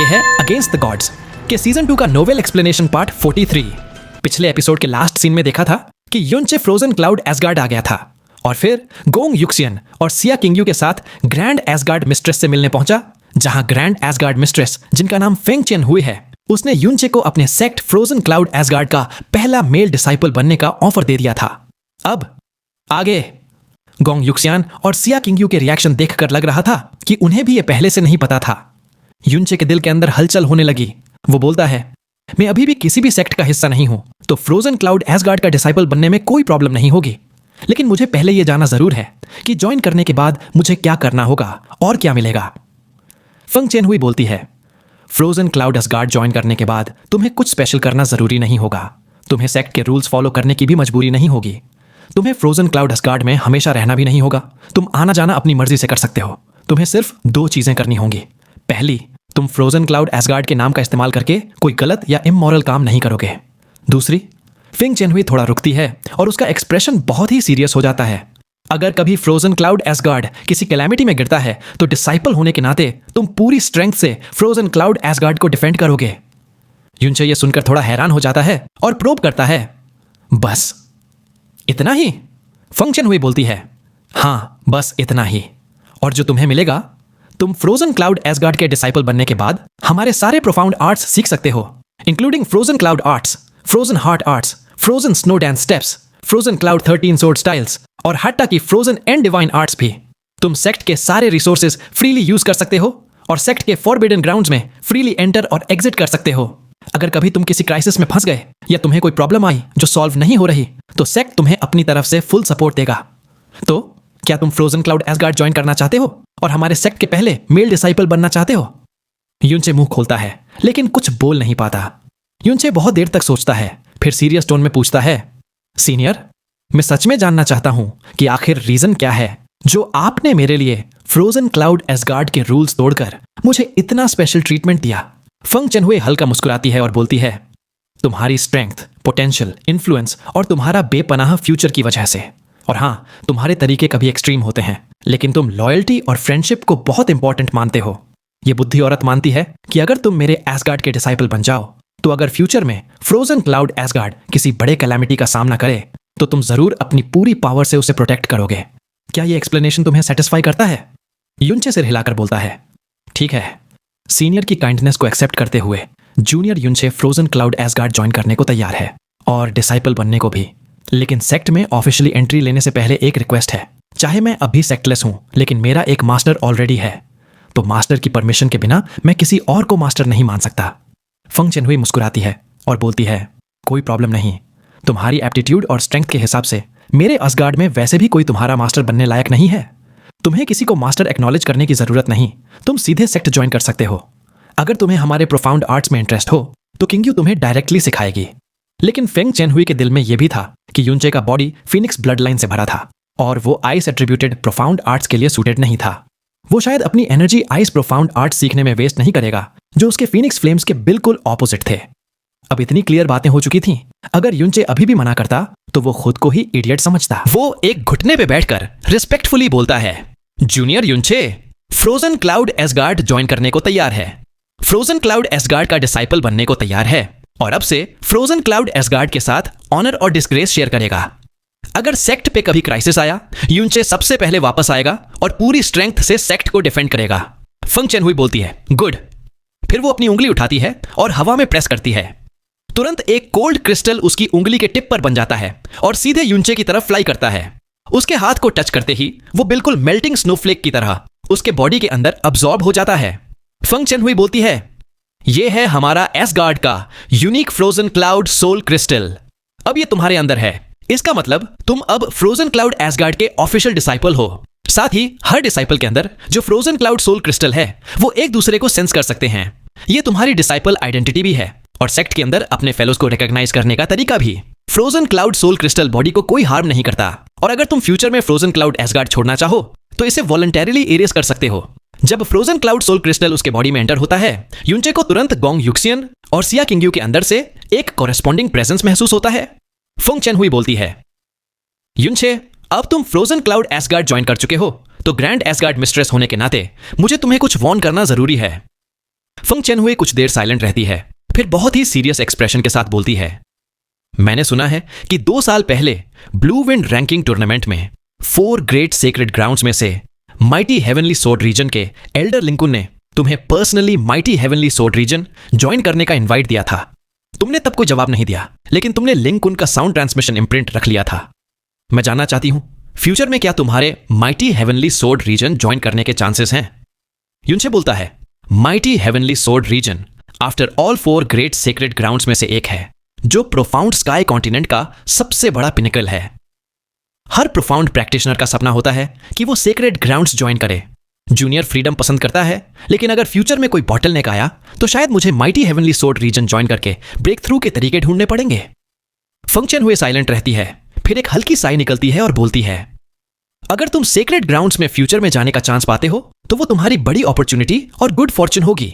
ये है against the gods के सीजन 2 का नोवेल एक्सप्लेनेशन पार्ट 43। पिछले एपिसोड के लास्ट सीन में देखा था कि युनचे फ्रोजन क्लाउड एसगार्ड आ गया था और फिर गोंग युक्सियन और सिया किंगयू के साथ ग्रैंड एसगार्ड मिस्ट्रेस से मिलने पहुंचा, जहां ग्रैंड एसगार्ड मिस्ट्रेस जिनका नाम फेंग चेन हुई है, उसने युनचे को अपने सेक्ट फ्रोजन क्लाउड एसगार्ड का पहला मेल डिसाइपल बनने का ऑफर दे दिया था। अब आगे गोंग युक्सियन और सिया किंगयू के रिएक्शन देखकर लग रहा था कि उन्हें भी ये पहले से नहीं पता था। युनचे के दिल के अंदर हलचल होने लगी। वो बोलता है, मैं अभी भी किसी भी सेक्ट का हिस्सा नहीं हूं, तो फ्रोजन क्लाउड एसगार्ड का डिसाइपल बनने में कोई प्रॉब्लम नहीं होगी, लेकिन मुझे पहले यह जानना जरूर है कि ज्वाइन करने के बाद मुझे क्या करना होगा और क्या मिलेगा। फेंग चेन हुई बोलती है, फ्रोजन क्लाउड एसगार्ड ज्वाइन करने के बाद तुम्हें कुछ स्पेशल करना जरूरी नहीं होगा। तुम्हें सेक्ट के रूल्स फॉलो करने की भी मजबूरी नहीं होगी। तुम्हें फ्रोजन क्लाउड एसगार्ड में हमेशा रहना भी नहीं होगा। तुम आना जाना अपनी मर्जी से कर सकते हो। तुम्हें सिर्फ 2 चीजें करनी होंगी। पहली, तुम फ्रोजन क्लाउड एसगार्ड के नाम का इस्तेमाल करके कोई गलत या इमोरल काम नहीं करोगे। दूसरी, फेंग चेन हुई थोड़ा रुकती है और उसका एक्सप्रेशन बहुत ही सीरियस हो जाता है। अगर कभी फ्रोजन क्लाउड एसगार्ड किसी कैलामिटी में गिरता है तो डिसाइपल होने के नाते तुम पूरी स्ट्रेंथ से फ्रोजन क्लाउड एसगार्ड को डिफेंड करोगे। युनचे ये सुनकर थोड़ा हैरान हो जाता है और प्रोब करता है, बस इतना ही? फेंग चेन हुई बोलती है, हाँ बस इतना ही। और जो तुम्हें मिलेगा, तुम फ्रोजन क्लाउड एसगार्ड के डिसाइपल बनने के बाद हमारे सारे प्रोफाउंड आर्ट्स सीख सकते हो, including frozen cloud arts, frozen heart arts, frozen snow dance steps, frozen cloud 13 sword styles और हट्टा की फ्रोजन एंड डिवाइन आर्ट्स भी। तुम सेक्ट के सारे रिसोर्सेज फ्रीली यूज कर सकते हो और सेक्ट के फॉरबिडन ग्राउंड्स में फ्रीली एंटर और एग्जिट कर सकते हो। अगर कभी तुम किसी क्राइसिस में फंस गए या तुम्हें कोई प्रॉब्लम आई जो सॉल्व नहीं हो रही, तो सेक्ट तुम्हें अपनी तरफ से फुल सपोर्ट देगा। तो क्या तुम फ्रोजन क्लाउड एसगार्ड ज्वाइन करना चाहते हो और हमारे सेक्ट के पहले मेल डिसाइपल बनना चाहते हो? युनचे मुंह खोलता है लेकिन कुछ बोल नहीं पाता। युनचे बहुत देर तक सोचता है, फिर सीरियस टोन में पूछता है, सीनियर, मैं सच में जानना चाहता हूं कि आखिर रीजन क्या है जो आपने मेरे लिए फ्रोजन क्लाउड एसगार्ड के रूल्स तोड़कर मुझे इतना स्पेशल ट्रीटमेंट दिया। फेंग चेन हुई हल्का मुस्कुराती है और बोलती है, तुम्हारी स्ट्रेंथ, पोटेंशियल, इन्फ्लुएंस और तुम्हारा बेपनाह फ्यूचर की वजह से। और हाँ, तुम्हारे तरीके कभी एक्सट्रीम होते हैं, लेकिन तुम लॉयल्टी और फ्रेंडशिप को बहुत इंपॉर्टेंट मानते हो। ये बुद्धि औरत मानती है कि अगर तुम मेरे एसगार्ड के डिसाइपल बन जाओ, तो अगर फ्यूचर में फ्रोजन क्लाउड एसगार्ड किसी बड़े कैलामिटी का सामना करे, तो तुम जरूर अपनी पूरी पावर से उसे प्रोटेक्ट करोगे। क्या ये एक्सप्लेनेशन तुम्हें सेटिस्फाई करता है? युनचे सिर हिलाकर बोलता है, ठीक है। सीनियर की काइंडनेस को एक्सेप्ट करते हुए junior Yunche Frozen cloud Asgard join करने को तैयार है और डिसाइपल बनने को भी। लेकिन सेक्ट में ऑफिशियली एंट्री लेने से पहले एक रिक्वेस्ट है। चाहे मैं अभी सेक्टलेस हूं, लेकिन मेरा एक मास्टर ऑलरेडी है, तो मास्टर की परमिशन के बिना मैं किसी और को मास्टर नहीं मान सकता। फेंग चेन हुई मुस्कुराती है और बोलती है, कोई प्रॉब्लम नहीं। तुम्हारी एप्टीट्यूड और स्ट्रेंथ के हिसाब से मेरे असगार्ड में वैसे भी कोई तुम्हारा मास्टर बनने लायक नहीं है। तुम्हें किसी को मास्टर एक्नॉलेज करने की जरूरत नहीं। तुम सीधे सेक्ट ज्वाइन कर सकते हो। अगर तुम्हें हमारे प्रोफाउंड आर्ट्स में इंटरेस्ट हो तो किंगयू तुम्हें डायरेक्टली सिखाएगी। लेकिन फेंग चेन हुई के दिल में यह भी था कि युनचे का बॉडी फिनिक्स ब्लड लाइन से भरा था और वो आइस एट्रीब्यूटेड प्रोफाउंड आर्ट्स के लिए सूटेड नहीं था। वो शायद अपनी एनर्जी आइस प्रोफाउंड आर्ट्स सीखने में वेस्ट नहीं करेगा, जो उसके फिनिक्स फ्लेम्स के बिल्कुल ऑपोजिट थे। अब इतनी क्लियर बातें हो चुकी थीं, अगर युनचे अभी भी मना करता तो वो खुद को ही इडियट समझता। वो एक घुटने पे बैठकर रिस्पेक्टफुली बोलता है, junior Yunche Frozen cloud Asgard join करने को तैयार है, फ्रोजन क्लाउड एसगार्ड का डिसाइपल बनने को तैयार है और अब से फ्रोजन क्लाउड एसगार्ड के साथ ऑनर और डिस्ग्रेस शेयर करेगा। अगर सेक्ट पे कभी क्राइसिस आया, युनचे सबसे पहले वापस आएगा और पूरी स्ट्रेंथ से सेक्ट को डिफेंड करेगा। फेंग चेन हुई बोलती है, गुड। फिर वो अपनी उंगली उठाती है और हवा में प्रेस करती है। तुरंत एक कोल्ड क्रिस्टल उसकी उंगली के टिप पर बन जाता है और सीधे युनचे की तरफ फ्लाई करता है। उसके हाथ को टच करते ही वो बिल्कुल मेल्टिंग स्नोफ्लेक की तरह उसके बॉडी के अंदर अब्सॉर्ब हो जाता है। फेंग चेन हुई बोलती है, यह है हमारा एसगार्ड का unique frozen cloud soul crystal. अब ये तुम्हारे अंदर है। इसका मतलब तुम अब फ्रोजन क्लाउड एसगार्ड के ऑफिशियल डिसाइपल हो। साथ ही हर डिसाइपल के अंदर जो फ्रोजन क्लाउड सोल क्रिस्टल है, वो एक दूसरे को सेंस कर सकते हैं। ये तुम्हारी डिसाइपल आइडेंटिटी भी है और सेक्ट के अंदर अपने फेलोज को रिकॉग्नाइज करने का तरीका भी। Frozen cloud soul crystal body को कोई हार्म नहीं करता और अगर तुम फ्यूचर में फ्रोजन क्लाउड एसगार्ड छोड़ना चाहो तो इसे वॉलंटरीली इरेज कर सकते हो। जब फ्रोजन क्लाउड सोल क्रिस्टल उसके बॉडी में एंटर होता है, युनचे को तुरंत गोंग युक्सियन और सिया किंगयू के अंदर से एक कॉरेस्पॉन्डिंग प्रेजेंस महसूस होता है। फेंग चेन हुई बोलती है, युनचे, अब तुम फ्रोजन क्लाउड एसगार्ड ज्वाइन कर चुके हो, तो ग्रैंड एसगार्ड मिस्ट्रेस होने के नाते मुझे तुम्हें कुछ वॉर्न करना जरूरी है। फंग चेनहुए कुछ देर साइलेंट रहती है, फिर बहुत ही सीरियस एक्सप्रेशन के साथ बोलती है, मैंने सुना है कि 2 साल पहले ब्लू विंड रैंकिंग टूर्नामेंट में 4 ग्रेट सेक्रेड ग्राउंड्स में से माइटी हेवनली सोर्ड रीजन के एल्डर लिंकुन ने तुम्हें personally mighty heavenly sword reason join करने का इनवाइट दिया था। तुमने तब कोई जवाब नहीं दिया, लेकिन तुमने लिंकुन का साउंड ट्रांसमिशन इम्प्रिंट रख लिया था। मैं जानना चाहती हूं, फ्यूचर में क्या तुम्हारे mighty heavenly sword reason join करने के चांसेस हैं? युनचे बोलता है, mighty heavenly sword region after all 4 great sacred grounds में से एक है, जो प्रोफाउंड स्काई कॉन्टिनेंट का सबसे बड़ा पिनिकल है। हर प्रोफाउंड प्रैक्टिशनर का सपना होता है कि वो सेक्रेड ग्राउंड्स ज्वाइन करे। जूनियर फ्रीडम पसंद करता है, लेकिन अगर फ्यूचर में कोई बॉटलनेक आया तो शायद मुझे Mighty heavenly sword reason join करके ब्रेक थ्रू के तरीके ढूंढने पड़ेंगे। फंग चेनहुए साइलेंट रहती है, फिर एक हल्की साई निकलती है और बोलती है, अगर तुम सेक्रेड ग्राउंड्स में फ्यूचर में जाने का चांस पाते हो तो वो तुम्हारी बड़ी अपॉर्चुनिटी और गुड फॉर्चून होगी।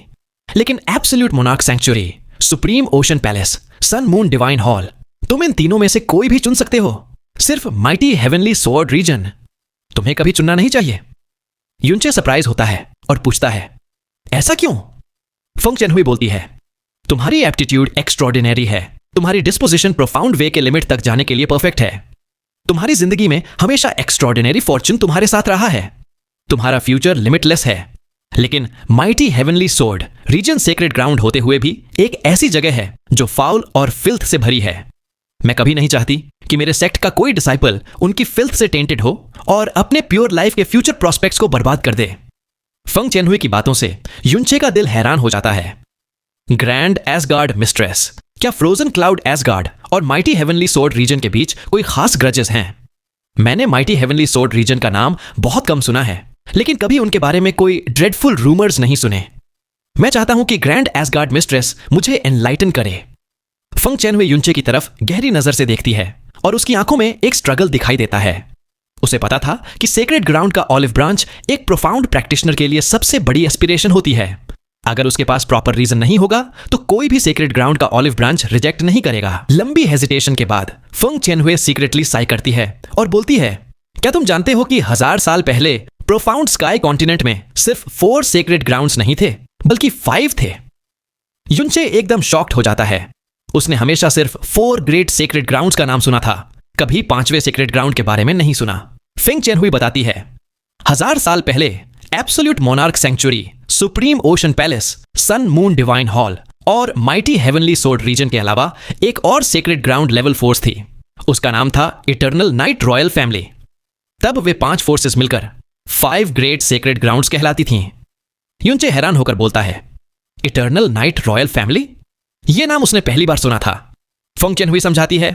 लेकिन Absolute Monarch Sanctuary, Supreme Ocean Palace, Sun Moon Divine Hall, तुम इन तीनों में से कोई भी चुन सकते हो, सिर्फ माइटी हेवनली सोर्ड रीजन तुम्हें कभी चुनना नहीं चाहिए। युनचे सरप्राइज होता है और पूछता है, ऐसा क्यों? फंग चेनहुई बोलती है, तुम्हारी एप्टीट्यूड एक्स्ट्रॉर्डिनरी है, तुम्हारी डिस्पोजिशन प्रोफाउंड वे के लिमिट तक जाने के लिए परफेक्ट है। तुम्हारी जिंदगी में हमेशा एक्स्ट्रॉर्डिनरी फॉर्चून तुम्हारे साथ रहा है। तुम्हारा फ्यूचर लिमिटलेस है। लेकिन Mighty heavenly sword Region sacred ground होते हुए भी एक ऐसी जगह है जो फाउल और फिल्थ से भरी है। मैं कभी नहीं चाहती कि मेरे सेक्ट का कोई डिसाइपल उनकी फिल्थ से टेंटेड हो और अपने प्योर लाइफ के फ्यूचर प्रोस्पेक्ट्स को बर्बाद कर दे। फंग चेनहुई की बातों से युनचे का दिल हैरान हो जाता है। ग्रैंड एसगार्ड मिस्ट्रेस, क्या फ्रोजन क्लाउड एसगार्ड और माइटी हेवनली सोर्ड रीजन के बीच कोई खास ग्रजेस हैं? मैंने माइटी हेवनली सोर्ड रीजन का नाम बहुत कम सुना है, लेकिन कभी उनके बारे में कोई ड्रेडफुल रूमर्स नहीं सुने। मैं चाहता हूं कि ग्रैंड एसगार्ड मिस्ट्रेस मुझे एनलाइटन करे। फंग चेनहुए युनचे की तरफ गहरी नजर से देखती है और उसकी आंखों में एक स्ट्रगल दिखाई देता है। उसे पता था कि सेक्रेड ग्राउंड का ऑलिव ब्रांच एक प्रोफाउंड प्रैक्टिशनर के लिए सबसे बड़ी एस्पिरेशन होती है। अगर उसके पास प्रॉपर रीजन नहीं होगा तो कोई भी सेक्रेड ग्राउंड का ऑलिव ब्रांच रिजेक्ट नहीं करेगा। लंबी हेजिटेशन के बाद फंग चेनहुए सीक्रेटली साई करती है और बोलती है, क्या तुम जानते हो कि 1000 साल पहले प्रोफाउंड स्काई कॉन्टिनेंट में सिर्फ 4 सेक्रेड ग्राउंड्स नहीं थे, बल्कि 5 थे। युनचे एकदम शॉक्ड हो जाता है। उसने हमेशा सिर्फ 4 ग्रेट सेक्रेड ग्राउंड्स का नाम सुना था, कभी 5वें सेक्रेड ग्राउंड के बारे में नहीं सुना। फंग चेनहुई बताती है, 1000 साल पहले Absolute Monarch Sanctuary, Supreme Ocean Palace, Sun Moon Divine Hall और माइटी हेवनली सोर्ड रीजन के अलावा एक और सेक्रेड ग्राउंड लेवल फोर्स थी। उसका नाम था इटर्नल नाइट रॉयल फैमिली। तब वे 5 फोर्सेस मिलकर 5 ग्रेट सेक्रेड ग्राउंड्स कहलाती थीं। युनचे हैरान होकर बोलता है, इटर्नल नाइट रॉयल फैमिली? यह नाम उसने पहली बार सुना था। फंग चेनहुई समझाती है,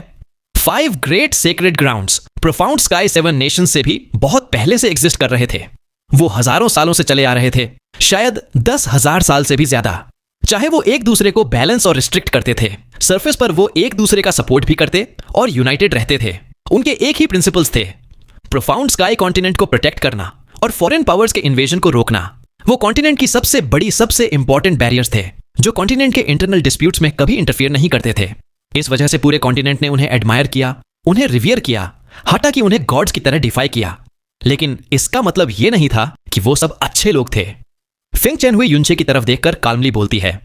5 great sacred grounds profound sky 7 Nations से भी बहुत पहले से एग्जिस्ट कर रहे थे। वो हजारों सालों से चले आ रहे थे, शायद 10,000 साल से भी ज्यादा। चाहे वो एक दूसरे को बैलेंस और रिस्ट्रिक्ट करते थे, सरफेस पर वो एक दूसरे का सपोर्ट भी करते और यूनाइटेड रहते थे। उनके एक ही प्रिंसिपल्स थे, प्रोफाउंड स्काई कॉन्टिनेंट को प्रोटेक्ट करना और फॉरेन पावर्स के इन्वेजन को रोकना। वो कॉन्टिनेंट की सबसे बड़ी, सबसे इंपॉर्टेंट बैरियर्स थे, जो कॉन्टिनेंट के इंटरनल डिस्प्यूट्स में कभी इंटरफियर नहीं करते थे। इस वजह से पूरे कॉन्टिनेंट ने उन्हें एडमायर किया, उन्हें रिवियर किया, हटा कि उन्हें गॉड्स की तरह डिफाई किया। लेकिन इसका मतलब यह नहीं था कि वो सब अच्छे लोग थे। फंग चेनहुई युनचे की तरफ देखकर काल्मली बोलती है,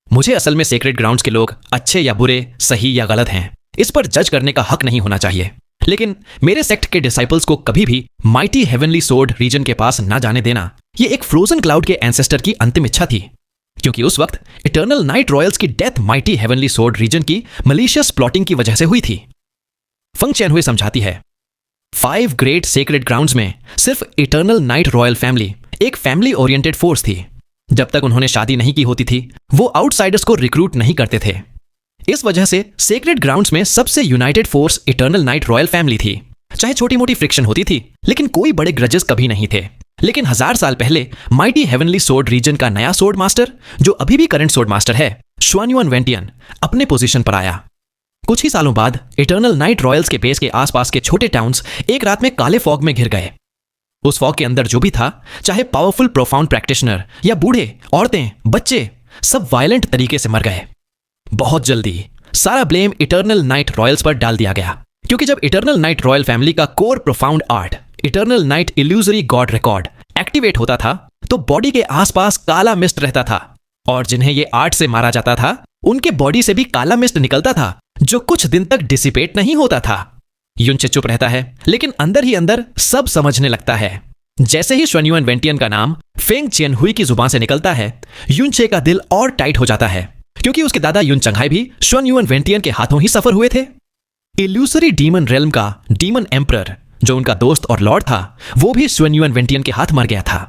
मुझे असल में सेक्रेड ग्राउंड्स के लोग अच्छे या बुरे, सही या गलत हैं, इस पर जज करने का हक नहीं होना चाहिए। लेकिन मेरे सेक्ट के डिसाइपल्स को कभी भी माइटी हेवनली सोर्ड रीजन के पास ना जाने देना, ये एक फ्रोजन क्लाउड के एंसेस्टर की अंतिम इच्छा थी, क्योंकि उस वक्त इटर्नल नाइट रॉयल्स की death Mighty heavenly sword Region की मलिशियस प्लॉटिंग की वजह से हुई थी। फंग चेनहुई समझाती है, 5 ग्रेट सेक्रेड ग्राउंड्स में सिर्फ इटर्नल नाइट रॉयल फैमिली एक फैमिली ओरिएंटेड फोर्स थी। जब तक उन्होंने शादी नहीं की होती थी, वो आउटसाइडर्स को रिक्रूट नहीं करते थे। इस वजह से सेक्रेड ग्राउंड्स में सबसे United force eternal night royal family थी। चाहे छोटी मोटी फ्रिक्शन होती थी, लेकिन कोई बड़े ग्रजेस कभी नहीं थे। लेकिन 1000 साल पहले माइटी हेवनली सोर्ड रीजन का नया सोर्ड मास्टर, जो अभी भी करंट सोर्ड मास्टर है, शुआनयुआन वेंटियन, अपने पोजीशन पर आया। कुछ ही सालों बाद इटर्नल नाइट रॉयल्स के बेस के आसपास के छोटे टाउन्स एक रात में काले फॉग में घिर गए। उस फॉग के अंदर जो भी था, चाहे पावरफुल प्रोफाउंड प्रैक्टिशनर या बूढ़े, औरतें, बच्चे, सब वायलेंट तरीके से मर गए। बहुत जल्दी सारा ब्लेम इटर्नल नाइट रॉयल्स पर डाल दिया गया, क्योंकि जब इटर्नल नाइट रॉयल फैमिली का core profound art, eternal night illusory God record, activate होता था तो बॉडी के आसपास काला मिस्ट रहता था, और जिन्हें ये आर्ट से मारा जाता था उनके बॉडी से भी काला मिस्ट निकलता था जो कुछ दिन तक डिसिपेट नहीं होता था। युनचे चुप रहता है लेकिन अंदर ही अंदर सब समझने लगता है। जैसे ही शुआनयुआन वेंटियन का नाम फेंग चियनहुई की जुबान से निकलता है युनचे का दिल और टाइट हो जाता है क्योंकि उसके दादा युन चंघाई भी शुआनयुआन वेंटियन के हाथों ही सफर हुए थे। इल्यूसरी डीमन रेल्म का डीमन एम्परर जो उनका दोस्त और लॉर्ड था वो भी शुआनयुआन वेंटियन के हाथ मर गया था।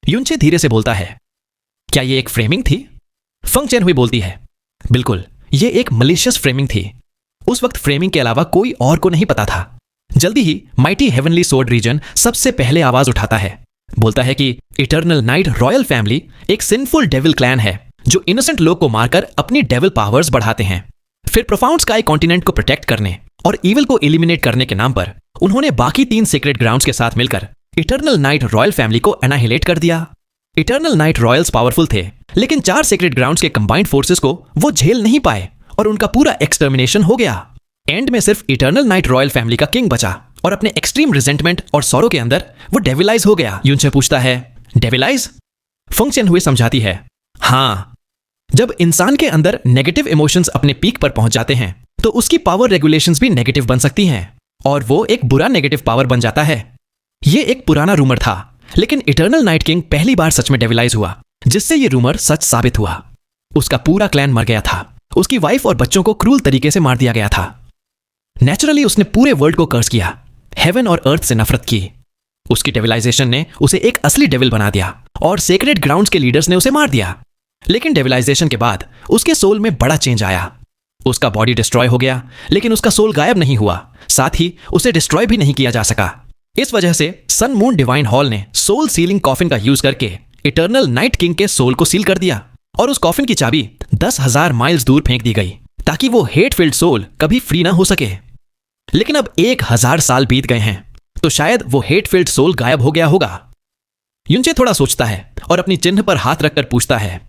युनचे धीरे से बोलता है, क्या ये एक फ्रेमिंग थी? फेंग चियनहुई बोलती है, बिल्कुल, ये एक मलिशियस फ्रेमिंग थी। उस वक्त फ्रेमिंग के अलावा कोई और को नहीं पता था। जल्दी ही माइटी हेवनली सोर्ड रीजन सबसे पहले आवाज उठाता है, बोलता है कि इटर्नल नाइट रॉयल फैमिली एक सिंफुल डेविल क्लैन है जो इनोसेंट लोग को मारकर अपनी डेविल पावर्स बढ़ाते हैं। फिर प्रोफाउंड स्काई कॉन्टिनेंट को प्रोटेक्ट करने और ईविल को एलिमिनेट करने के नाम पर उन्होंने बाकी 3 सीक्रेट ग्राउंड्स के साथ मिलकर इटर्नल नाइट रॉयल फैमिली को एनाहिलेट कर दिया। इटर्नल नाइट रॉयल्स पावरफुल थे लेकिन 4 सीक्रेट ग्राउंड्स के कंबाइंड फोर्सेस को वो झेल नहीं पाए और उनका पूरा एक्सटर्मिनेशन हो गया। एंड में सिर्फ इटर्नल नाइट रॉयल फैमिली का किंग बचा और अपने एक्सट्रीम रिजेंटमेंट और सॉरो के अंदर वो डेविलाइज हो गया। युनचे पूछता है, डेविलाइज? फेंग चियनहुई समझाती है, हाँ, जब इंसान के अंदर नेगेटिव इमोशंस अपने पीक पर पहुंच जाते हैं तो उसकी पावर रेगुलेशंस भी नेगेटिव बन सकती हैं और वो एक बुरा नेगेटिव पावर बन जाता है। ये एक पुराना रूमर था लेकिन इटर्नल नाइट किंग पहली बार सच में डेविलाइज हुआ जिससे ये रूमर सच साबित हुआ। उसका पूरा क्लैन मर गया था, उसकी वाइफ और बच्चों को क्रूल तरीके से मार दिया गया था। नेचुरली उसने पूरे वर्ल्ड को कर्स किया, हेवन और अर्थ से नफरत की। उसकी डेविलाइजेशन ने उसे एक असली डेविल बना दिया और सेक्रेट ग्राउंड्स के लीडर्स ने उसे मार दिया। लेकिन डेविलाइजेशन के बाद उसके सोल में बड़ा चेंज आया। उसका बॉडी डिस्ट्रॉय हो गया लेकिन उसका सोल गायब नहीं हुआ, साथ ही उसे डिस्ट्रॉय भी नहीं किया जा सका। इस वजह से सन मून डिवाइन हॉल ने सोल सीलिंग कॉफिन का यूज करके इटर्नल नाइट किंग के सोल को सील कर दिया और उस कॉफिन की चाबी 10,000 माइल्स दूर फेंक दी गई ताकि वो हेट फिल्ड सोल कभी फ्री ना हो सके। लेकिन अब 1000 साल बीत गए हैं तो शायद वो हेट फिल्ड सोल गायब हो गया होगा। युनचे थोड़ा सोचता है और अपनी चिन्ह पर हाथ रखकर पूछता है,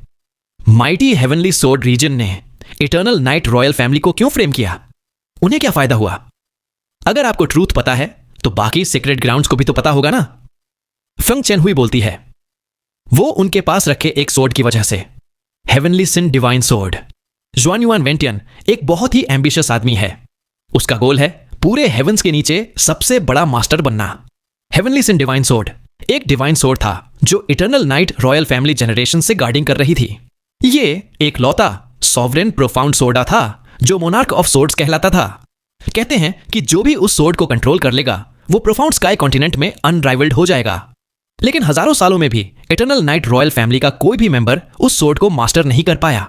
माइटी हेवनली सोर्ड रीजन ने इटर्नल नाइट रॉयल फैमिली को क्यों फ्रेम किया? उन्हें क्या फायदा हुआ? अगर आपको ट्रूथ पता है तो बाकी सीक्रेट ग्राउंड्स को भी तो पता होगा ना। फेंग चियनहुई बोलती है, वो उनके पास रखे एक सोर्ड की वजह से, हेवनली सिन डिवाइन सोर्ड। शुआनयुआन वेंटियन एक बहुत ही एम्बिशियस आदमी है। उसका गोल है पूरे हेवंस के नीचे सबसे बड़ा मास्टर बनना। हेवनली सिन डिवाइन सोर्ड एक डिवाइन सोर्ड था जो eternal night royal family generation से गार्डिंग कर रही थी। ये एक लौता सॉवरेन प्रोफाउंड सोर्डा था जो मोनार्क ऑफ सोर्ड्स कहलाता था। कहते हैं कि जो भी उस सोर्ड को कंट्रोल कर लेगा वो प्रोफाउंड स्काई कॉन्टिनेंट में अनराइवल्ड हो जाएगा। लेकिन हजारों सालों में भी इटर्नल नाइट रॉयल फैमिली का कोई भी मेंबर उस सोर्ड को मास्टर नहीं कर पाया।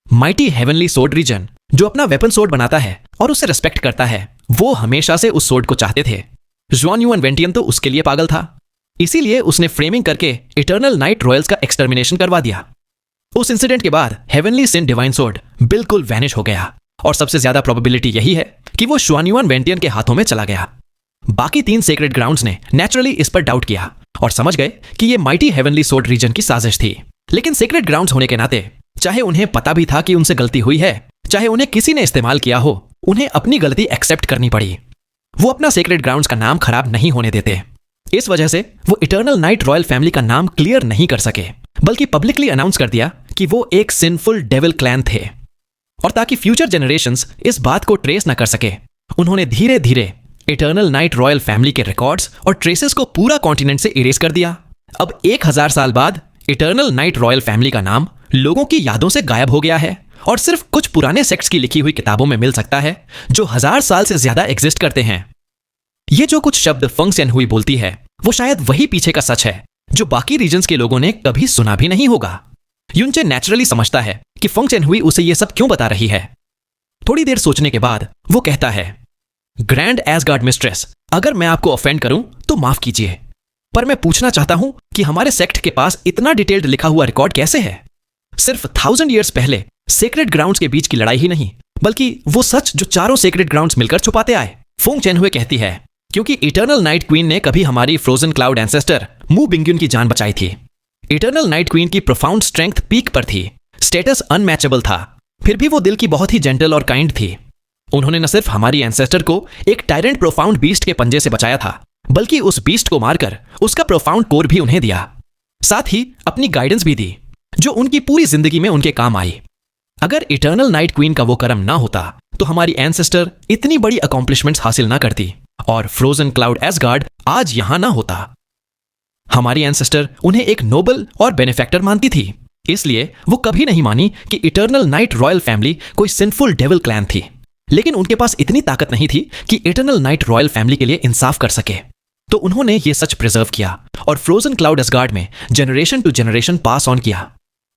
माइटी हेवनली सोर्ड रीजन जो अपना वेपन सोर्ड बनाता है और उसे रेस्पेक्ट करता है, वो हमेशा से उस सोर्ड को चाहते थे। शुआनयुआन वेंटियन तो उसके लिए पागल था, इसीलिए उसने फ्रेमिंग करके इटर्नल नाइट रॉयल्स का एक्सटर्मिनेशन करवा दिया। उस इंसिडेंट के बाद हेवनली सिन डिवाइन सोर्ड बिल्कुल वैनिश हो गया और सबसे ज्यादा प्रोबेबिलिटी यही है कि वो शुआनयुआन वेंटियन के हाथों में चला गया। बाकी 3 सीक्रेट ग्राउंड्स ने नेचुरली इस पर डाउट किया और समझ गए कि ये माइटी हेवनली सोर्ड रीजन की साजिश थी। लेकिन सीक्रेट ग्राउंड्स होने के नाते, चाहे उन्हें पता भी था कि उनसे गलती हुई है, चाहे उन्हें किसी ने इस्तेमाल किया हो, उन्हें अपनी गलती एक्सेप्ट करनी पड़ी। वो अपना सीक्रेट ग्राउंड्स का नाम खराब नहीं होने देते। इस वजह से वो इटर्नल नाइट रॉयल फैमिली का नाम क्लियर नहीं कर सके, बल्कि पब्लिकली अनाउंस कर दिया कि वो एक सिंफुल डेविल क्लैन थे। और ताकि फ्यूचर जनरेशंस इस बात को ट्रेस न कर सके, उन्होंने धीरे धीरे इटर्नल नाइट रॉयल फैमिली के रिकॉर्ड्स और ट्रेसेस को पूरा कॉन्टिनेंट से इरेज कर दिया। अब 1000 साल बाद इटर्नल नाइट रॉयल फैमिली का नाम लोगों की यादों से गायब हो गया है और सिर्फ कुछ पुराने सेक्ट्स की लिखी हुई किताबों में मिल सकता है जो 1000 साल से ज्यादा एग्जिस्ट करते हैं। ये जो कुछ शब्द फेंग चियनहुई बोलती है वो शायद वही पीछे का सच है जो बाकी रीजन्स के लोगों ने कभी सुना भी नहीं होगा। युनचे नेचुरली समझता है कि फेंग चियनहुई उसे ये सब क्यों बता रही है। थोड़ी देर सोचने के बाद वो कहता है, ग्रैंड एसगार्ड मिस्ट्रेस, अगर मैं आपको ऑफेंड करूं तो माफ कीजिए, पर मैं पूछना चाहता हूं कि हमारे सेक्ट के पास इतना डिटेल्ड लिखा हुआ रिकॉर्ड कैसे है? सिर्फ 1000 ईयर्स पहले सेक्रेट ग्राउंड्स के बीच की लड़ाई ही नहीं, बल्कि वो सच जो चारों सेक्रेट ग्राउंड्स मिलकर छुपाते आए। फेंग चियनहुई कहती है, क्योंकि इटर्नल नाइट क्वीन ने कभी हमारी फ्रोजन क्लाउड एंसेस्टर मू बिंग्युन की जान बचाई थी। इटर्नल नाइट क्वीन की प्रोफाउंड स्ट्रेंथ पीक पर थी, स्टेटस अनमैचेबल था, फिर भी वो दिल की बहुत ही जेंटल और काइंड थी। उन्होंने न सिर्फ हमारी एंसेस्टर को एक टायरेंट प्रोफाउंड बीस्ट के पंजे से बचाया था, बल्कि उस बीस्ट को मारकर उसका प्रोफाउंड कोर भी उन्हें दिया। साथ ही अपनी गाइडेंस भी दी, जो उनकी पूरी जिंदगी में उनके काम आई। अगर इटर्नल नाइट क्वीन का वो कर्म ना होता तो हमारी एंसेस्टर इतनी बड़ी अकॉम्प्लिशमेंट्स हासिल ना करती और फ्रोजन क्लाउड एसगार्ड आज यहां ना होता। हमारी एंसेस्टर उन्हें एक नोबल और बेनिफैक्टर मानती थी, इसलिए वो कभी नहीं मानी कि इटर्नल नाइट रॉयल फैमिली कोई सिंफुल डेविल क्लैन थी। लेकिन उनके पास इतनी ताकत नहीं थी कि इटर्नल नाइट रॉयल फैमिली के लिए इंसाफ कर सके, तो उन्होंने ये सच प्रिजर्व किया और फ्रोजन क्लाउड एसगार्ड में generation to generation pass on किया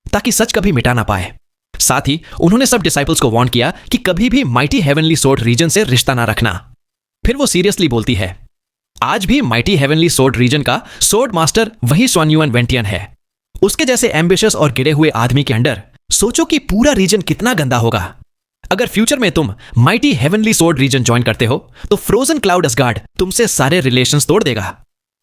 ताकि सच कभी मिटा ना पाए। साथ ही उन्होंने सब डिसाइपल्स को वार्न किया कि कभी भी माइटी हेवनली सोर्ड रीजन से रिश्ता ना रखना। फिर वो सीरियसली बोलती है, आज भी माइटी हेवनली सोर्ड रीजन का सोर्ड मास्टर वही स्वान युएन वेंटियन है। उसके जैसे एम्बिशियस और गिरे हुए आदमी के अंडर सोचो कि पूरा रीजन कितना गंदा होगा। अगर फ्यूचर में तुम Mighty heavenly sword reason join करते हो तो फ्रोजन क्लाउड एसगार्ड तुमसे सारे रिलेशंस तोड़ देगा।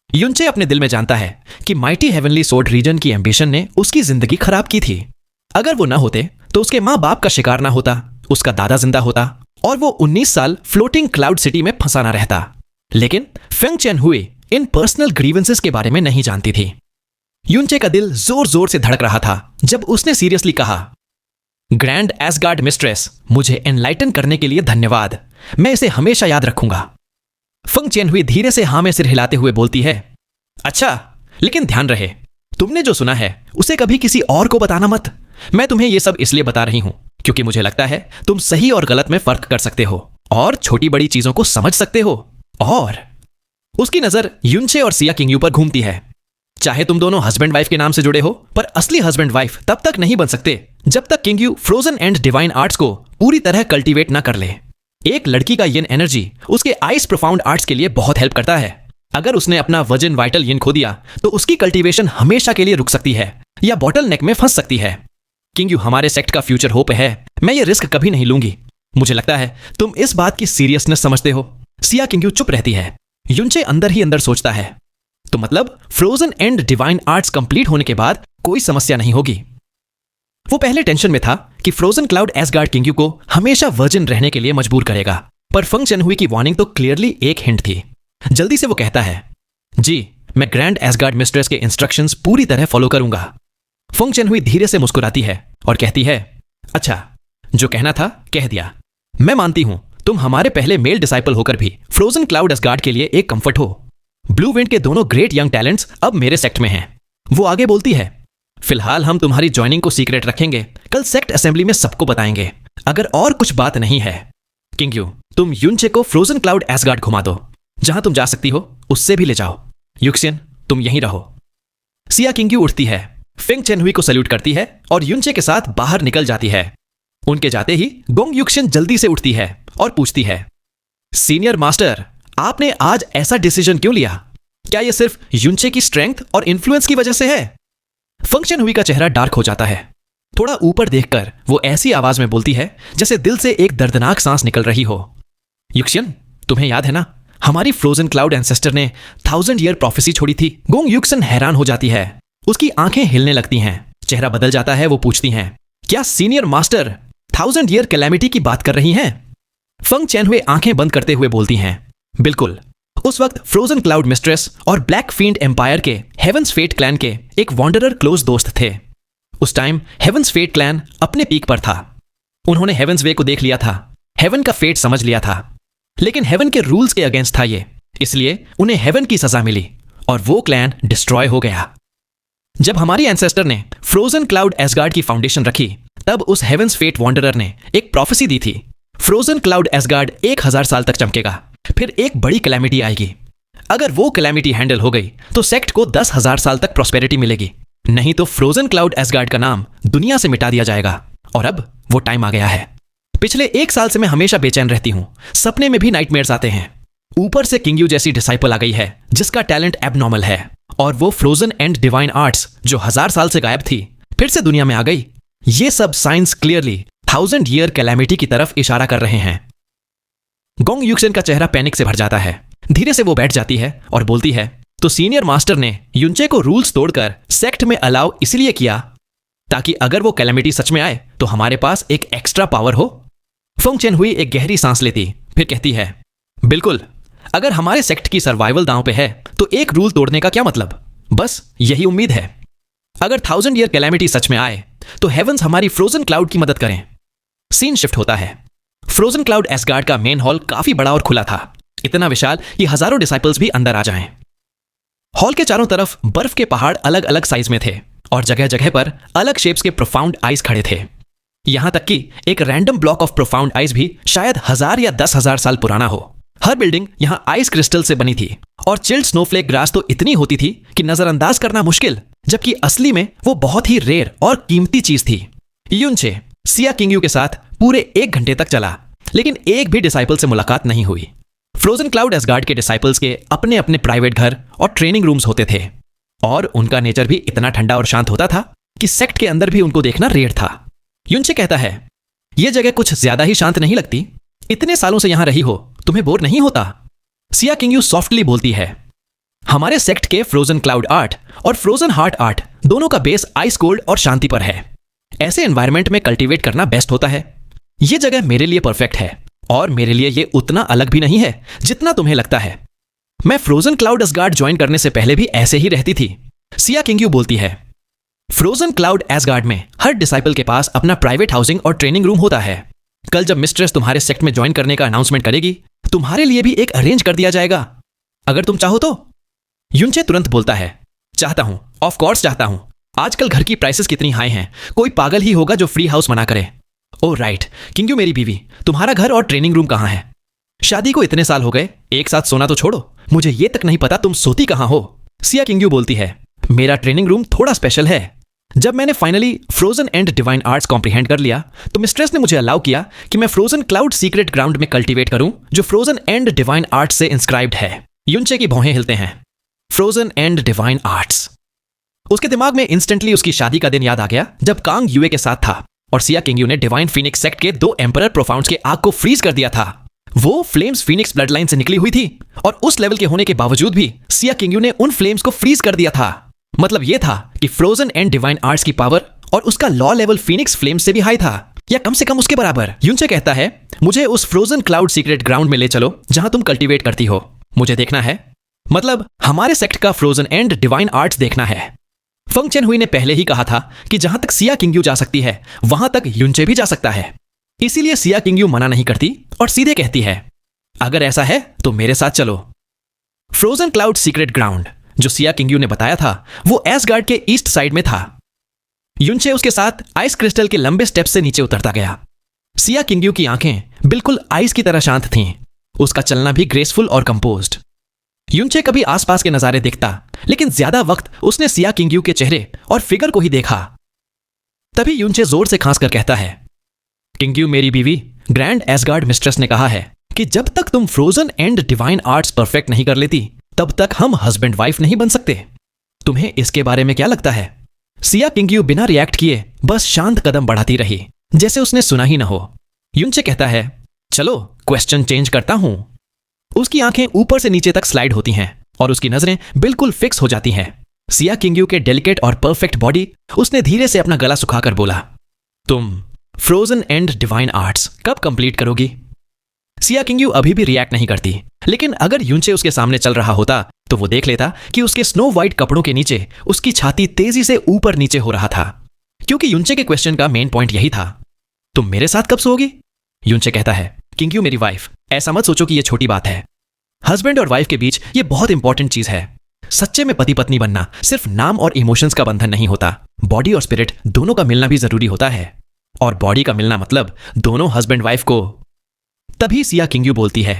युनचे अपने दिल में जानता है कि माइटी हेवनली सोर्ड रीजन की एम्बिशन ने उसकी जिंदगी खराब की थी। अगर वो ना होते तो उसके माँ बाप का शिकार ना होता, उसका दादा जिंदा होता और वो 19 साल फ्लोटिंग क्लाउड सिटी में फंसा ना रहता। लेकिन फेंग चेनहुई इन पर्सनल ग्रीवेंसेस के बारे में नहीं जानती थी। युनचे का दिल जोर जोर से धड़क रहा था जब उसने सीरियसली कहा, ग्रैंड एसगार्ड मिस्ट्रेस, मुझे एनलाइटन करने के लिए धन्यवाद, मैं इसे हमेशा याद रखूंगा। फेंग चेनहुई धीरे से हाँ में सिर हिलाते हुए बोलती है, अच्छा, लेकिन ध्यान रहे, तुमने जो सुना है उसे कभी किसी और को बताना मत। मैं तुम्हें यह सब इसलिए बता रही हूं क्योंकि मुझे लगता है तुम सही और गलत में फर्क कर सकते हो और छोटी बड़ी चीजों को समझ सकते हो। और उसकी नजर युनचे और सिया किंगयू पर घूमती है। चाहे तुम दोनों हस्बैंड वाइफ के नाम से जुड़े हो, पर असली हस्बैंड वाइफ तब तक नहीं बन सकते जब तक किंगयू फ्रोजन एंड डिवाइन आर्ट्स को पूरी तरह कल्टीवेट ना कर ले। एक लड़की का यिन एनर्जी उसके आइस प्रोफाउंड आर्ट्स के लिए बहुत हेल्प करता है। अगर उसने अपना वर्जिन वाइटल यिन खो दिया तो उसकी कल्टीवेशन हमेशा के लिए रुक सकती है या बॉटल नेक में फंस सकती है। किंगयू हमारे सेक्ट का फ्यूचर होप है, मैं ये रिस्क कभी नहीं लूंगी। मुझे लगता है तुम इस बात की सीरियसनेस समझते हो। सिया किंगयू चुप रहती है। युनचे अंदर ही अंदर सोचता है, तो मतलब frozen and divine arts complete होने के बाद कोई समस्या नहीं होगी। वो पहले टेंशन में था कि फ्रोजन क्लाउड एसगार्ड किंगयू को हमेशा वर्जिन रहने के लिए मजबूर करेगा, पर फेंग चेनहुई की वार्निंग तो क्लियरली एक हिंट थी। जल्दी से वो कहता है, जी, मैं ग्रैंड एसगार्ड मिस्ट्रेस के इंस्ट्रक्शंस पूरी तरह फॉलो करूंगा। फेंग चेनहुई धीरे से मुस्कुराती है और कहती है, अच्छा, जो कहना था कह दिया। मैं मानती हूं तुम हमारे पहले मेल डिसाइपल होकर भी फ्रोजन क्लाउड एसगार्ड के लिए एक कंफर्ट हो। ब्लू विंड के दोनों ग्रेट यंग टैलेंट्स अब मेरे सेक्ट में हैं। वो आगे बोलती है, फिलहाल हम तुम्हारी ज्वाइनिंग को सीक्रेट रखेंगे, कल सेक्ट असेंबली में सबको बताएंगे अगर और कुछ बात नहीं है। किंगयू, तुम युनचे को फ्रोजन क्लाउड एसगार्ड घुमा दो, जहां तुम जा सकती हो उससे भी ले जाओ। युक्सियन, तुम यहीं रहो। सिया किंगयू उठती है, फेंग चेनहुई को सल्यूट करती है और युनचे के साथ बाहर निकल जाती है। उनके जाते ही गोंग युक्सियन जल्दी से उठती है और पूछती है, सीनियर मास्टर, आपने आज ऐसा डिसीजन क्यों लिया? क्या यह सिर्फ युनचे की स्ट्रेंथ और इन्फ्लुएंस की वजह से है? फेंग चेनहुई का चेहरा डार्क हो जाता है। थोड़ा ऊपर देखकर वो ऐसी आवाज में बोलती है जैसे दिल से एक दर्दनाक सांस निकल रही हो, युक्सियन, तुम्हें याद है ना, हमारी फ्रोजन क्लाउड एंसेस्टर ने 1000 ईयर प्रोफेसी छोड़ी थी। गोंग युक्सियन हैरान हो जाती है, उसकी आंखें हिलने लगती हैं, चेहरा बदल जाता है। वो पूछती हैं, क्या सीनियर मास्टर 1000 ईयर कैलेमिटी की बात कर रही हैं? फेंग चेनहुई आंखें बंद करते हुए बोलती हैं, बिल्कुल। उस वक्त फ्रोजन क्लाउड मिस्ट्रेस और ब्लैक फील्ड एम्पायर के हेवंस फेट क्लैन के एक वॉन्डरर क्लोज दोस्त थे। उस टाइम हेवंस फेट क्लैन अपने पीक पर था। उन्होंने हेवंस वे को देख लिया था, हेवन का फेट समझ लिया था, लेकिन हेवन के रूल्स के अगेंस्ट था ये, इसलिए उन्हें हेवन की सजा मिली और वो क्लैन डिस्ट्रॉय हो गया। जब हमारी एंसेस्टर ने फ्रोजन क्लाउड एसगार्ड की फाउंडेशन रखी, तब उस हेवंस फेट वॉन्डरर ने एक प्रोफेसी दी थी, फ्रोजन क्लाउड एसगार्ड 1000 साल तक चमकेगा, फिर एक बड़ी कैलेमिटी आएगी। अगर वो कैलेमिटी हैंडल हो गई तो सेक्ट को 10,000 साल तक प्रॉस्पेरिटी मिलेगी, नहीं तो फ्रोजन क्लाउड एसगार्ड का नाम दुनिया से मिटा दिया जाएगा। और अब वो टाइम आ गया है। पिछले 1 साल से मैं हमेशा बेचैन रहती हूं, सपने में भी नाइटमेयर्स आते हैं। ऊपर से किंगयू जैसी डिसाइपल आ गई है जिसका टैलेंट एबनॉर्मल है, और वो फ्रोजन एंड डिवाइन आर्ट्स जो 1000 साल से गायब थी फिर से दुनिया में आ गई। ये सब साइंस क्लियरली 1000 ईयर कैलेमिटी की तरफ इशारा कर रहे हैं। गोंग युक्सियन का चेहरा पैनिक से भर जाता है। धीरे से वो बैठ जाती है और बोलती है, तो सीनियर मास्टर ने युनचे को रूल्स तोड़कर सेक्ट में अलाउ इसलिए किया ताकि अगर वो कैलेमिटी सच में आए तो हमारे पास एक एक्स्ट्रा पावर हो। फेंग चेनहुई एक गहरी सांस लेती, फिर कहती है, बिल्कुल, अगर हमारे सेक्ट की सर्वाइवल दांव पे है तो एक रूल तोड़ने का क्या मतलब? बस यही उम्मीद है। अगर 1000 ईयर कैलेमिटी सच में आए तो हेवंस हमारी फ्रोजन क्लाउड की मदद करें। सीन शिफ्ट होता है। फ्रोजन क्लाउड एसगार्ड का मेन हॉल काफी बड़ा और खुला था, इतना विशाल कि हजारों डिसाइपल्स भी अंदर आ जाएं। हॉल के चारों तरफ बर्फ के पहाड़ अलग अलग साइज में थे और जगह जगह पर अलग शेप्स के प्रोफाउंड आइस खड़े थे। यहां तक कि एक random block of profound ice भी शायद 1000 या 10,000 साल पुराना हो। हर बिल्डिंग यहां आइस क्रिस्टल से बनी थी और चिल्ड स्नोफ्लेक ग्रास तो इतनी होती थी कि नजरअंदाज करना मुश्किल, जबकि असली में वो बहुत ही रेयर और कीमती चीज थी। युनचे सिया किंगयू के साथ पूरे 1 घंटे तक चला, लेकिन एक भी डिसाइपल से मुलाकात नहीं हुई। फ्रोजन क्लाउड एसगार्ड के डिसाइपल्स के अपने अपने प्राइवेट घर और ट्रेनिंग रूम्स होते थे और उनका नेचर भी इतना ठंडा और शांत होता था कि सेक्ट के अंदर भी उनको देखना रेयर था। युनचे कहता है, यह जगह कुछ ज्यादा ही शांत नहीं लगती? इतने सालों से यहां रही हो, तुम्हें बोर नहीं होता? सिया किंगयू सॉफ्टली बोलती है, हमारे सेक्ट के फ्रोजन क्लाउड आर्ट और फ्रोजन हार्ट आर्ट दोनों का बेस आइस कोल्ड और शांति पर है। ऐसे एनवायरनमेंट में कल्टीवेट करना बेस्ट होता है। यह जगह मेरे लिए परफेक्ट है और मेरे लिए यह उतना अलग भी नहीं है जितना तुम्हें लगता है। मैं फ्रोजन क्लाउड एसगार्ड ज्वाइन करने से पहले भी ऐसे ही रहती थी। सिया किंगयू बोलती है, फ्रोजन क्लाउड एसगार्ड में हर डिसाइपल के पास अपना प्राइवेट हाउसिंग और ट्रेनिंग रूम होता है। कल जब मिस्ट्रेस तुम्हारे सेक्ट में ज्वाइन करने का अनाउंसमेंट करेगी, तुम्हारे लिए भी एक अरेंज कर दिया जाएगा, अगर तुम चाहो तो। युनचे तुरंत बोलता है, चाहता हूं, ऑफ कोर्स चाहता हूं। आजकल घर की प्राइसेस कितनी हाई हैं, कोई पागल ही होगा जो फ्री हाउस मना करे। ओह राइट, किंगयू मेरी बीवी, तुम्हारा घर और ट्रेनिंग रूम कहां है? शादी को इतने साल हो गए, एक साथ सोना तो छोड़ो, मुझे ये तक नहीं पता तुम सोती कहां हो। सिया किंगयू बोलती है, मेरा ट्रेनिंग रूम थोड़ा स्पेशल है। जब मैंने finally frozen and divine arts comprehend कर लिया तो मिस्ट्रेस ने मुझे अलाउ किया कि मैं फ्रोजन क्लाउड सीक्रेट ग्राउंड में कल्टीवेट करूं, जो फ्रोजन एंड डिवाइन आर्ट्स से इंस्क्राइब्ड है। युनचे की भौहें हिलते हैं। Frozen and divine arts. उसके दिमाग में इंस्टेंटली उसकी शादी का दिन याद आ गया जब कांग यूए के साथ था और सिया किंगयू ने डिवाइन फीनिक्स सेक्ट के 2 एम्परर प्रोफाउंड्स के आग को फ्रीज कर दिया था। वो फ्लेम्स फीनिक्स ब्लड लाइन से निकली हुई थी और उस लेवल के होने के बावजूद भी सिया किंगयू ने उन फ्लेम्स को फ्रीज कर दिया था। मतलब यह था कि फ्रोजन एंड डिवाइन आर्ट्स की पावर और उसका लॉ लेवल फीनिक्स फ्लेम्स से भी हाई था, या कम से कम उसके बराबर। युनचे कहता है, मुझे उस फ्रोजन क्लाउड सीक्रेट ग्राउंड में ले चलो जहां तुम कल्टीवेट करती हो। मुझे देखना है, मतलब हमारे सेक्ट का फ्रोजन एंड डिवाइन आर्ट्स देखना है। फंग चेन हुई ने पहले ही कहा था कि जहां तक सिया किंगयू जा सकती है वहां तक युनचे भी जा सकता है। इसीलिए सिया किंगयू मना नहीं करती और सीधे कहती है, अगर ऐसा है तो मेरे साथ चलो। फ्रोजन क्लाउड सीक्रेट ग्राउंड जो सिया किंगयू ने बताया था वो एसगार्ड के ईस्ट साइड में था। युनचे उसके साथ आइस क्रिस्टल के लंबे स्टेप से नीचे उतरता गया। सिया किंगयू की आंखें बिल्कुल आइस की तरह शांत थीं, उसका चलना भी ग्रेसफुल और कंपोज्ड। युनचे कभी आसपास के नजारे देखता, लेकिन ज्यादा वक्त उसने सिया किंगयू के चेहरे और फिगर को ही देखा। तभी युनचे जोर से खांस कर कहता है, किंगयू मेरी बीवी, ग्रैंड एसगार्ड मिस्ट्रेस ने कहा है कि जब तक तुम frozen and divine arts perfect नहीं कर लेती तब तक हम हस्बैंड वाइफ नहीं बन सकते। तुम्हें इसके बारे में क्या लगता है? सिया किंगयू बिना रिएक्ट किए बस शांत कदम बढ़ाती रही, जैसे उसने सुना ही न हो। युनचे कहता है, चलो क्वेश्चन चेंज करता हूं। उसकी आंखें ऊपर से नीचे तक स्लाइड होती हैं और उसकी नजरें बिल्कुल फिक्स हो जाती हैं। सिया किंगयू के डेलिकेट और परफेक्ट बॉडी उसने धीरे से अपना गला सुखाकर बोला, तुम फ्रोजन एंड डिवाइन आर्ट्स कब कंप्लीट करोगी? सिया किंगयू अभी भी रिएक्ट नहीं करती, लेकिन अगर युनचे उसके सामने चल रहा होता तो वो देख लेता कि उसके स्नो व्हाइट कपड़ों के नीचे उसकी छाती तेजी से ऊपर नीचे हो रहा था, क्योंकि युनचे के क्वेश्चन का मेन पॉइंट यही था, तुम मेरे साथ कब सोओगी? युनचे कहता है, किंगयू मेरी वाइफ, ऐसा मत सोचो कि यह छोटी बात है। हस्बैंड और वाइफ के बीच यह बहुत इंपॉर्टेंट चीज है। सच्चे में पति पत्नी बनना सिर्फ नाम और इमोशंस का बंधन नहीं होता, बॉडी और स्पिरिट दोनों का मिलना भी जरूरी होता है। और बॉडी का मिलना मतलब दोनों हस्बैंड वाइफ को। तभी सिया किंगयू बोलती है,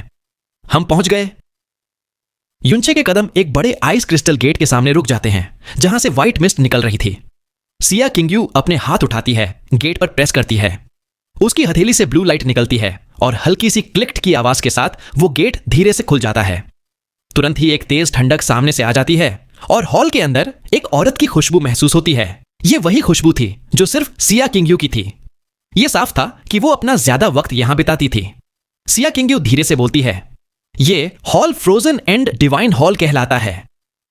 हम पहुंच गए। युनचे के कदम एक बड़े आइस क्रिस्टल गेट के सामने रुक जाते हैं जहां से व्हाइट मिस्ट निकल रही थी। सिया किंगयू अपने हाथ उठाती है, गेट पर प्रेस करती है। उसकी हथेली से ब्लू लाइट निकलती है और हल्की सी क्लिक की आवाज के साथ वो गेट धीरे से खुल जाता है। तुरंत ही एक तेज ठंडक सामने से आ जाती है और हॉल के अंदर एक औरत की खुशबू महसूस होती है। ये वही खुशबू थी जो सिर्फ सिया किंगयू की थी। यह साफ था कि वो अपना ज्यादा वक्त यहां बिताती थी। सिया किंगयू धीरे से बोलती है, ये hall frozen and divine hall कहलाता है।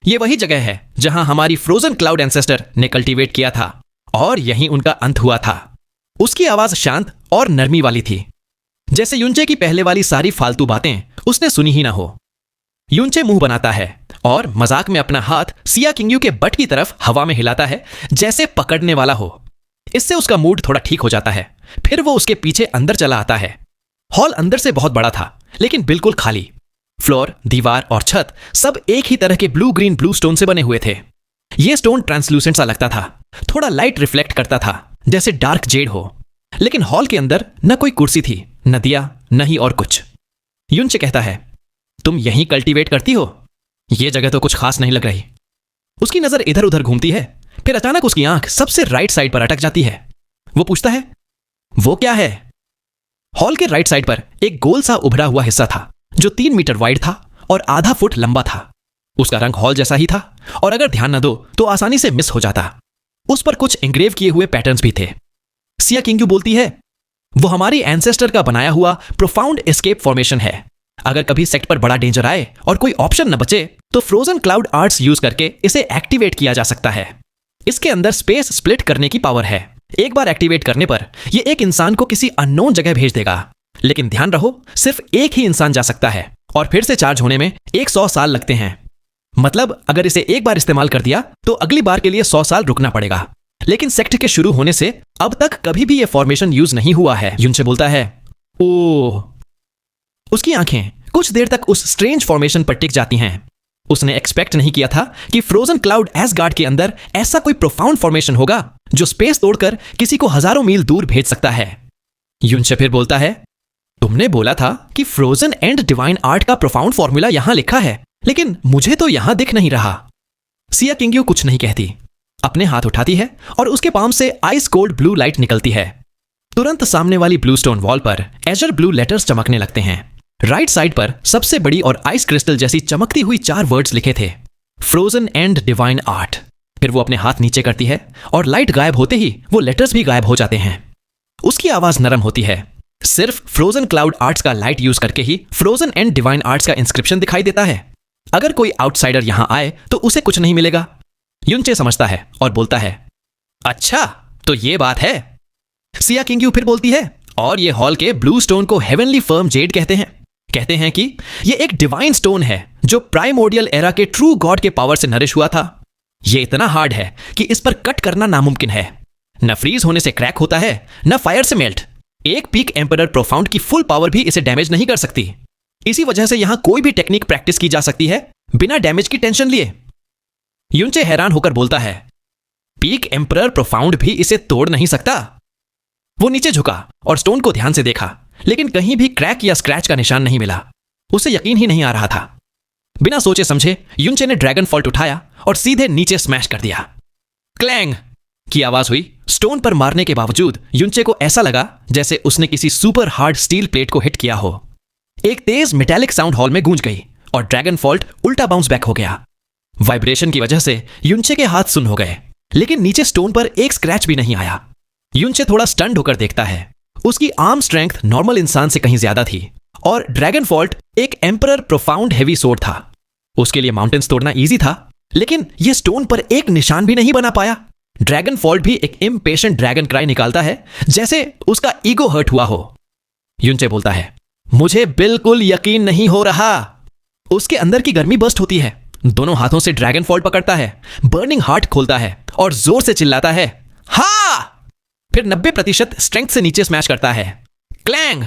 ये वही जगह है जहां हमारी फ्रोजन क्लाउड एंसेस्टर ने कल्टीवेट किया था और यहीं उनका अंत हुआ था। उसकी आवाज शांत और नरमी वाली थी, जैसे युनचे की पहले वाली सारी फालतू बातें उसने सुनी ही ना हो। युनचे मुंह बनाता है और मजाक में अपना हाथ सिया किंगयू के बट की तरफ हवा में हिलाता है जैसे पकड़ने वाला हो। इससे उसका मूड थोड़ा ठीक हो जाता है। फिर वो उसके पीछे अंदर चला आता है। हॉल अंदर से बहुत बड़ा था, लेकिन बिल्कुल खाली। फ्लोर, दीवार और छत सब एक ही तरह के ब्लू ग्रीन ब्लू स्टोन से बने हुए थे। यह स्टोन ट्रांसलूसेंट सा लगता था, थोड़ा लाइट रिफ्लेक्ट करता था जैसे डार्क जेड हो। लेकिन हॉल के अंदर न कोई कुर्सी थी, न दिया, न ही और कुछ। युनचे कहता है, तुम यहीं कल्टीवेट करती हो? यह जगह तो कुछ खास नहीं लग रही। उसकी नजर इधर उधर घूमती है, फिर अचानक उसकी आंख सबसे राइट साइड पर अटक जाती है। वो पूछता है, वो क्या है? हॉल के राइट साइड पर एक गोल सा उभरा हुआ हिस्सा था जो 3 मीटर वाइड था और आधा फुट लंबा था। उसका रंग हॉल जैसा ही था और अगर ध्यान न दो तो आसानी से मिस हो जाता। उस पर कुछ एंग्रेव किए हुए पैटर्न्स भी थे। सिया किंगयू बोलती है, वो हमारी एंसेस्टर का बनाया हुआ प्रोफाउंड एस्केप फॉर्मेशन है। अगर कभी सेक्ट पर बड़ा डेंजर आए और कोई ऑप्शन न बचे तो फ्रोजन क्लाउड आर्ट्स यूज करके इसे एक्टिवेट किया जा सकता है। इसके अंदर स्पेस स्प्लिट करने की पावर है। एक बार एक्टिवेट करने पर यह एक इंसान को किसी अननोन जगह भेज देगा। लेकिन ध्यान रहो, सिर्फ एक ही इंसान जा सकता है और फिर से चार्ज होने में 100 साल लगते हैं। मतलब अगर इसे एक बार इस्तेमाल कर दिया तो अगली बार के लिए 100 साल रुकना पड़ेगा। लेकिन सेक्ट के शुरू होने से अब तक कभी भी यह फॉर्मेशन यूज नहीं हुआ है। युनचे बोलता है, ओह। उसकी आंखें कुछ देर तक उस स्ट्रेंज फॉर्मेशन पर टिक जाती हैं। उसने एक्सपेक्ट नहीं किया था कि फ्रोजन क्लाउड एसगार्ड के अंदर ऐसा कोई प्रोफाउंड फॉर्मेशन होगा जो स्पेस तोड़कर किसी को हजारों मील दूर भेज सकता है। युनचे फिर बोलता है, तुमने बोला था कि फ्रोजन एंड डिवाइन आर्ट का प्रोफाउंड फॉर्मूला यहां लिखा है, लेकिन मुझे तो यहां दिख नहीं रहा। सिया किंगयू कुछ नहीं कहती, अपने हाथ उठाती है और उसके पाम से आइस कोल्ड ब्लू लाइट निकलती है। तुरंत सामने वाली ब्लू स्टोन वॉल पर एजर ब्लू लेटर्स चमकने लगते हैं। राइट साइड पर सबसे बड़ी और आइस क्रिस्टल जैसी चमकती हुई 4 वर्ड्स लिखे थे, फ्रोजन एंड डिवाइन आर्ट। फिर वो अपने हाथ नीचे करती है और लाइट गायब होते ही वो लेटर्स भी गायब हो जाते हैं। उसकी आवाज नरम होती है। सिर्फ फ्रोजन क्लाउड आर्ट्स का लाइट यूज करके ही फ्रोजन एंड डिवाइन आर्ट्स का इंस्क्रिप्शन दिखाई देता है। अगर कोई आउटसाइडर यहां आए तो उसे कुछ नहीं मिलेगा। युनचे समझता है और बोलता है, अच्छा तो ये बात है। सिया किंगयू फिर बोलती है, और ये हॉल के ब्लू स्टोन को हेवनली फर्म जेड कहते हैं कि ये एक डिवाइन स्टोन है जो प्राइमोर्डियल एरा के ट्रू गॉड के पावर से नरिश हुआ था। ये इतना हार्ड है कि इस पर कट करना नामुमकिन है। न फ्रीज होने से क्रैक होता है, न फायर से मेल्ट। एक पीक एम्परर प्रोफाउंड की फुल पावर भी इसे डैमेज नहीं कर सकती। इसी वजह से यहां कोई भी टेक्निक प्रैक्टिस की जा सकती है बिना डैमेज की टेंशन लिए। युनचे हैरान होकर बोलता है, पीक एम्परर प्रोफाउंड भी इसे तोड़ नहीं सकता। वो नीचे झुका और स्टोन को ध्यान से देखा, लेकिन कहीं भी क्रैक या स्क्रैच का निशान नहीं मिला। उसे यकीन ही नहीं आ रहा था। बिना सोचे समझे युनचे ने ड्रैगन फॉल्ट उठाया और सीधे नीचे स्मैश कर दिया। क्लैंग की आवाज हुई। स्टोन पर मारने के बावजूद युनचे को ऐसा लगा जैसे उसने किसी सुपर हार्ड स्टील प्लेट को हिट किया हो। एक तेज मेटालिक साउंड हॉल में गूंज गई और ड्रैगन फॉल्ट उल्टा बाउंस बैक हो गया। वाइब्रेशन की वजह से युनचे के हाथ सुन्न हो गए, लेकिन नीचे स्टोन पर एक स्क्रैच भी नहीं आया। युनचे थोड़ा स्टन्ड होकर देखता है। उसकी आर्म स्ट्रेंथ नॉर्मल इंसान से कहीं ज्यादा थी और ड्रैगन फॉल्ट एक एम्परर प्रोफाउंड हेवी सोर्ड था। उसके लिए माउंटेन्स तोड़ना इजी था, लेकिन यह स्टोन पर एक निशान भी नहीं बना पाया। ड्रैगन फॉल्ट भी एक इम्पेशेंट ड्रैगन क्राई निकालता है जैसे उसका ईगो हर्ट हुआ हो। युनचे बोलता है, मुझे बिल्कुल यकीन नहीं हो रहा। उसके अंदर की गर्मी बर्स्ट होती है। दोनों हाथों से ड्रैगन फॉल्ट पकड़ता है, बर्निंग हार्ट खोलता है और जोर से चिल्लाता है, हाँ। फिर 90% स्ट्रेंथ से नीचे स्मैश करता है। क्लैंग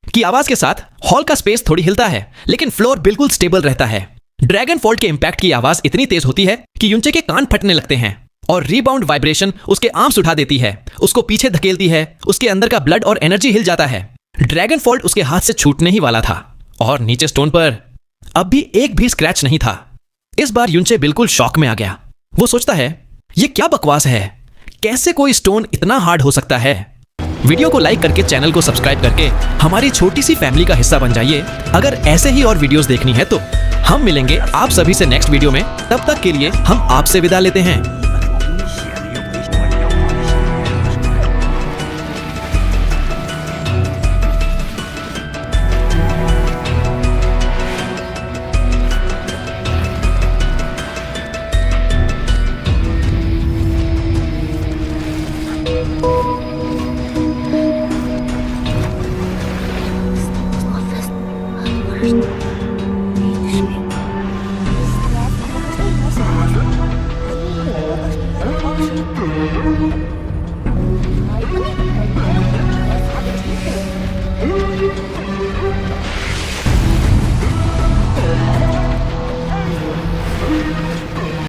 की आवाज के साथ हॉल का स्पेस थोड़ी हिलता है, लेकिन फ्लोर बिल्कुल स्टेबल रहता है। ड्रैगन फॉल्ट के इंपैक्ट की आवाज इतनी तेज होती है कि युनचे के कान फटने लगते हैं और रीबाउंड वाइब्रेशन उसके आर्म्स उठा देती है, उसको पीछे धकेलती है। उसके अंदर का ब्लड और एनर्जी हिल जाता है। ड्रैगन फॉल्ट उसके हाथ से छूटने ही वाला था और नीचे स्टोन पर अब भी एक भी स्क्रैच नहीं था। इस बार युनचे बिल्कुल शॉक में आ गया। वो सोचता है, ये क्या बकवास है? कैसे कोई स्टोन इतना हार्ड हो सकता है? वीडियो को लाइक करके चैनल को सब्सक्राइब करके हमारी छोटी सी फैमिली का हिस्सा बन जाइए। अगर ऐसे ही और वीडियोस देखनी है तो हम मिलेंगे आप सभी से नेक्स्ट वीडियो में। तब तक के लिए हम आपसे विदा लेते हैं।